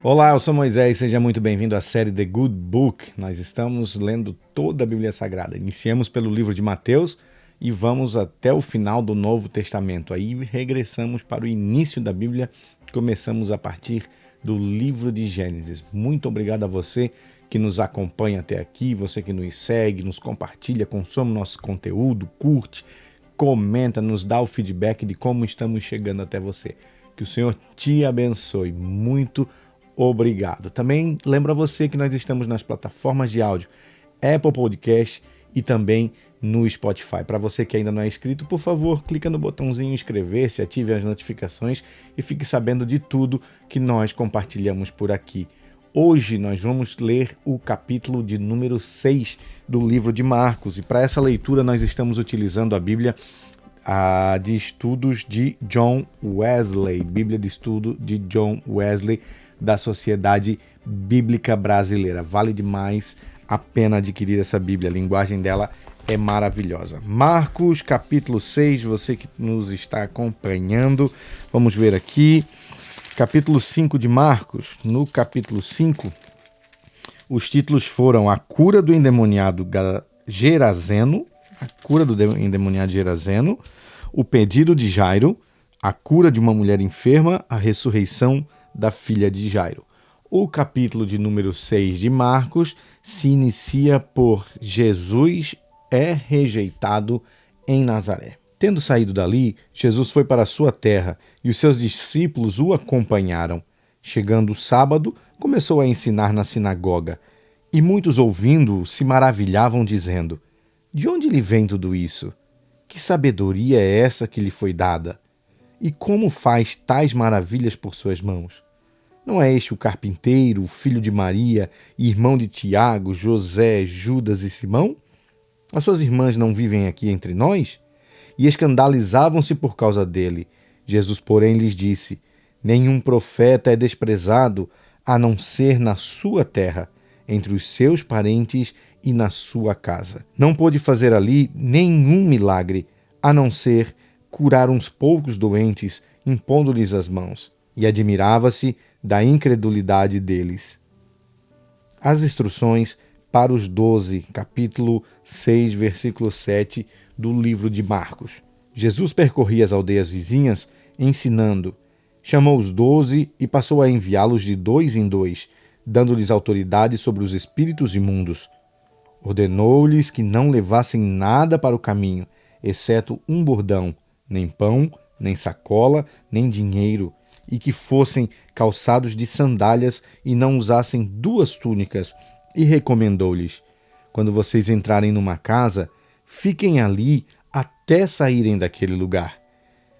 Olá, eu sou Moisés, seja muito bem-vindo à série The Good Book. Nós estamos lendo toda a Bíblia Sagrada. Iniciamos pelo livro de Mateus e vamos até o final do Novo Testamento. Aí regressamos para o início da Bíblia, começamos a partir do livro de Gênesis. Muito obrigado a você que nos acompanha até aqui, você que nos segue, nos compartilha, consome nosso conteúdo, curte, comenta, nos dá o feedback de como estamos chegando até você. Que o Senhor te abençoe. Muito obrigado. Também lembro a você que nós estamos nas plataformas de áudio Apple Podcast e também no Spotify. Para você que ainda não é inscrito, por favor, clica no botãozinho inscrever-se, ative as notificações e fique sabendo de tudo que nós compartilhamos por aqui. Hoje nós vamos ler o capítulo de número 6 do livro de Marcos e para essa leitura nós estamos utilizando a Bíblia de Estudos de John Wesley, Bíblia de Estudo de John Wesley, da Sociedade Bíblica Brasileira. Vale demais a pena adquirir essa Bíblia, a linguagem dela é maravilhosa. Marcos, capítulo 6, você que nos está acompanhando, vamos ver aqui, capítulo 5 de Marcos. No capítulo 5, os títulos foram a cura do endemoniado Gerazeno, o pedido de Jairo, a cura de uma mulher enferma, a ressurreição da filha de Jairo. O capítulo de número 6 de Marcos se inicia por Jesus é rejeitado em Nazaré. Tendo saído dali, Jesus foi para a sua terra e os seus discípulos o acompanharam. Chegando o sábado, começou a ensinar na sinagoga e muitos ouvindo-o se maravilhavam dizendo: de onde lhe vem tudo isso? Que sabedoria é essa que lhe foi dada? E como faz tais maravilhas por suas mãos? Não é este o carpinteiro, o filho de Maria, irmão de Tiago, José, Judas e Simão? As suas irmãs não vivem aqui entre nós? E escandalizavam-se por causa dele. Jesus, porém, lhes disse: nenhum profeta é desprezado, a não ser na sua terra, entre os seus parentes e na sua casa. Não pôde fazer ali nenhum milagre, a não ser curar uns poucos doentes, impondo-lhes as mãos. E admirava-se da incredulidade deles. As instruções para os 12, capítulo 6, versículo 7 do livro de Marcos. Jesus percorria as aldeias vizinhas, ensinando. Chamou os 12 e passou a enviá-los de 2 em 2, dando-lhes autoridade sobre os espíritos imundos. Ordenou-lhes que não levassem nada para o caminho, exceto um bordão, nem pão, nem sacola, nem dinheiro, e que fossem calçados de sandálias e não usassem 2 túnicas, e recomendou-lhes: quando vocês entrarem numa casa, fiquem ali até saírem daquele lugar.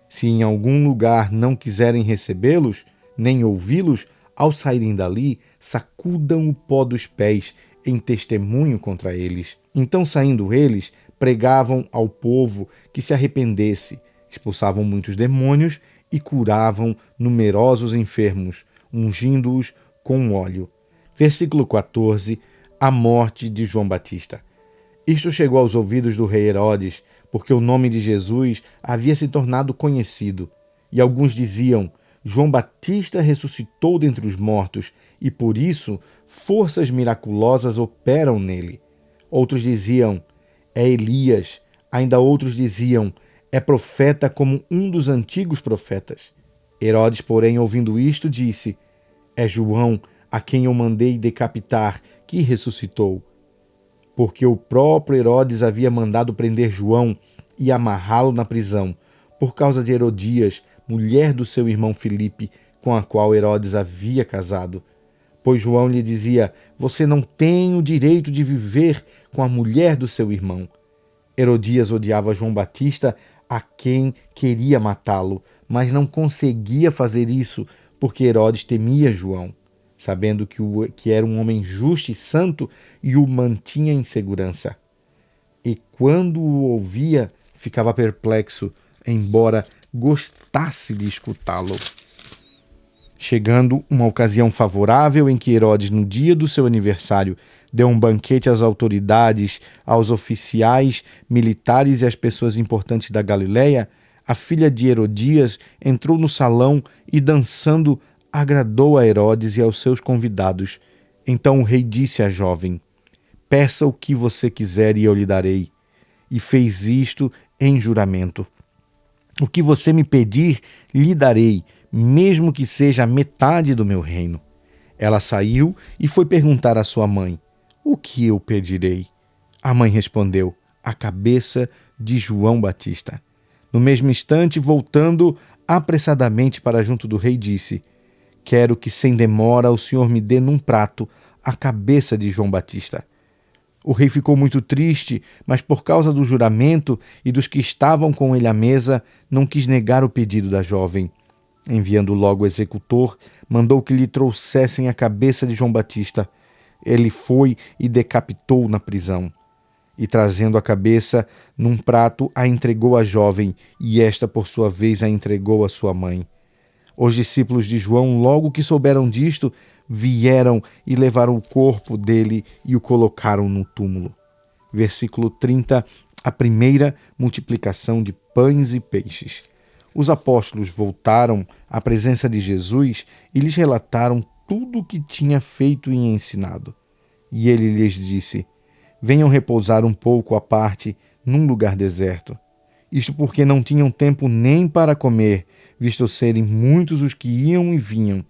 Se em algum lugar não quiserem recebê-los, nem ouvi-los, ao saírem dali, sacudam o pó dos pés em testemunho contra eles. Então, saindo eles, pregavam ao povo que se arrependesse, expulsavam muitos demônios e curavam numerosos enfermos, ungindo-os com óleo. Versículo 14, a morte de João Batista. Isto chegou aos ouvidos do rei Herodes, porque o nome de Jesus havia se tornado conhecido. E alguns diziam: João Batista ressuscitou dentre os mortos, e por isso forças miraculosas operam nele. Outros diziam: é Elias. Ainda outros diziam: é profeta como um dos antigos profetas. Herodes, porém, ouvindo isto, disse: é João, a quem eu mandei decapitar, que ressuscitou. Porque o próprio Herodes havia mandado prender João e amarrá-lo na prisão, por causa de Herodias, mulher do seu irmão Filipe, com a qual Herodes havia casado. Pois João lhe dizia: você não tem o direito de viver com a mulher do seu irmão. Herodias odiava João Batista, a quem queria matá-lo, mas não conseguia fazer isso, porque Herodes temia João, sabendo que era um homem justo e santo, e o mantinha em segurança. E quando o ouvia, ficava perplexo, embora gostasse de escutá-lo. Chegando uma ocasião favorável em que Herodes, no dia do seu aniversário, deu um banquete às autoridades, aos oficiais, militares e às pessoas importantes da Galileia, a filha de Herodias entrou no salão e, dançando, agradou a Herodes e aos seus convidados. Então o rei disse à jovem: peça o que você quiser e eu lhe darei. E fez isto em juramento. O que você me pedir, lhe darei, mesmo que seja a metade do meu reino. Ela saiu e foi perguntar à sua mãe: o que eu pedirei? A mãe respondeu: a cabeça de João Batista. No mesmo instante, voltando apressadamente para junto do rei, disse: quero que sem demora o senhor me dê num prato a cabeça de João Batista. O rei ficou muito triste, mas por causa do juramento e dos que estavam com ele à mesa, não quis negar o pedido da jovem. Enviando logo o executor, mandou que lhe trouxessem a cabeça de João Batista. Ele foi e decapitou na prisão. E trazendo a cabeça num prato, a entregou à jovem, e esta, por sua vez, a entregou à sua mãe. Os discípulos de João, logo que souberam disto, vieram e levaram o corpo dele e o colocaram no túmulo. Versículo 30, a primeira multiplicação de pães e peixes. Os apóstolos voltaram à presença de Jesus e lhes relataram tudo o que tinha feito e ensinado. E ele lhes disse: venham repousar um pouco à parte num lugar deserto. Isto porque não tinham tempo nem para comer, visto serem muitos os que iam e vinham.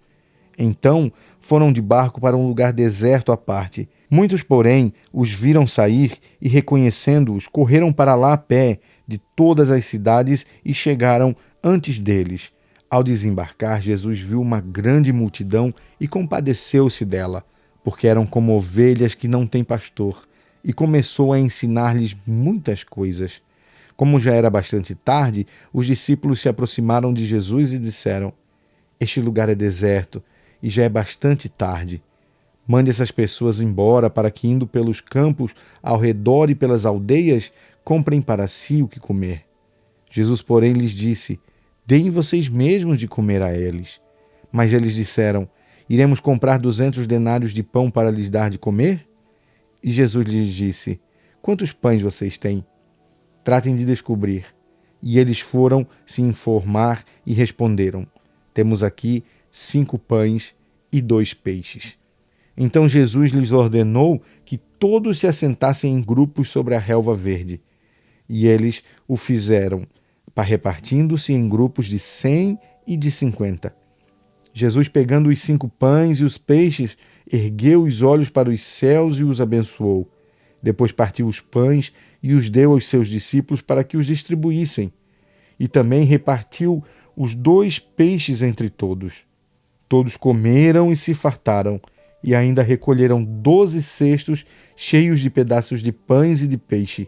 Então foram de barco para um lugar deserto à parte. Muitos, porém, os viram sair e, reconhecendo-os, correram para lá a pé de todas as cidades e chegaram antes deles. Ao desembarcar, Jesus viu uma grande multidão e compadeceu-se dela, porque eram como ovelhas que não têm pastor, e começou a ensinar-lhes muitas coisas. Como já era bastante tarde, os discípulos se aproximaram de Jesus e disseram: este lugar é deserto e já é bastante tarde. Mande essas pessoas embora para que, indo pelos campos ao redor e pelas aldeias, comprem para si o que comer. Jesus, porém, lhes disse: deem vocês mesmos de comer a eles. Mas eles disseram: iremos comprar 200 denários de pão para lhes dar de comer? E Jesus lhes disse: quantos pães vocês têm? Tratem de descobrir. E eles foram se informar e responderam: temos aqui 5 pães e 2 peixes. Então Jesus lhes ordenou que todos se assentassem em grupos sobre a relva verde. E eles o fizeram, repartindo-se em grupos de 100 e de 50. Jesus, pegando os 5 pães e os peixes, ergueu os olhos para os céus e os abençoou. Depois partiu os pães e os deu aos seus discípulos para que os distribuíssem. E também repartiu os 2 peixes entre todos. Todos comeram e se fartaram, e ainda recolheram 12 cestos cheios de pedaços de pães e de peixe.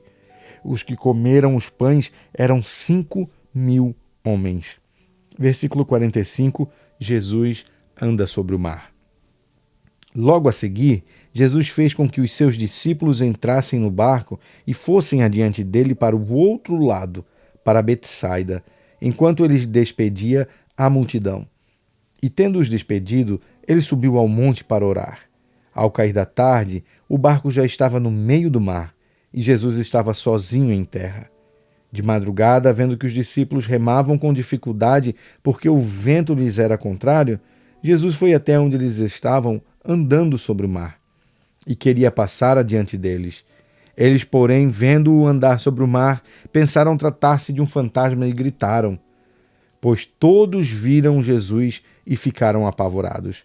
Os que comeram os pães eram 5.000 homens. Versículo 45, Jesus anda sobre o mar. Logo a seguir, Jesus fez com que os seus discípulos entrassem no barco e fossem adiante dele para o outro lado, para Betsaida, enquanto ele despedia a multidão. E tendo-os despedido, ele subiu ao monte para orar. Ao cair da tarde, o barco já estava no meio do mar, e Jesus estava sozinho em terra. De madrugada, vendo que os discípulos remavam com dificuldade porque o vento lhes era contrário, Jesus foi até onde eles estavam, andando sobre o mar, e queria passar adiante deles. Eles, porém, vendo-o andar sobre o mar, pensaram tratar-se de um fantasma e gritaram, pois todos viram Jesus e ficaram apavorados.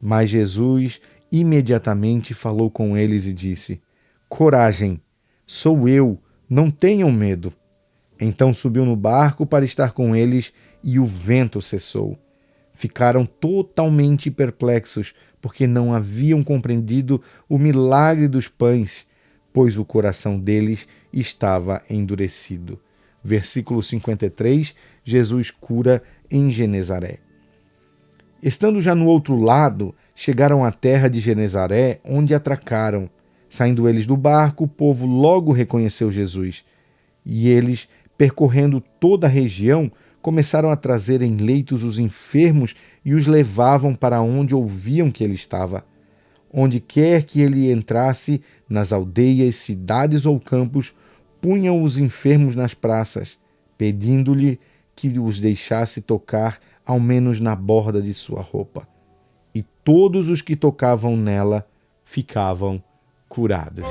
Mas Jesus imediatamente falou com eles e disse: coragem, sou eu, não tenham medo. Então subiu no barco para estar com eles e o vento cessou. Ficaram totalmente perplexos, porque não haviam compreendido o milagre dos pães, pois o coração deles estava endurecido. Versículo 53, Jesus cura em Genezaré. Estando já no outro lado, chegaram à terra de Genezaré, onde atracaram. Saindo eles do barco, o povo logo reconheceu Jesus. E eles, percorrendo toda a região, começaram a trazer em leitos os enfermos e os levavam para onde ouviam que ele estava. Onde quer que ele entrasse, nas aldeias, cidades ou campos, punham os enfermos nas praças, pedindo-lhe que os deixasse tocar ao menos na borda de sua roupa. todos os que tocavam nela ficavam curados.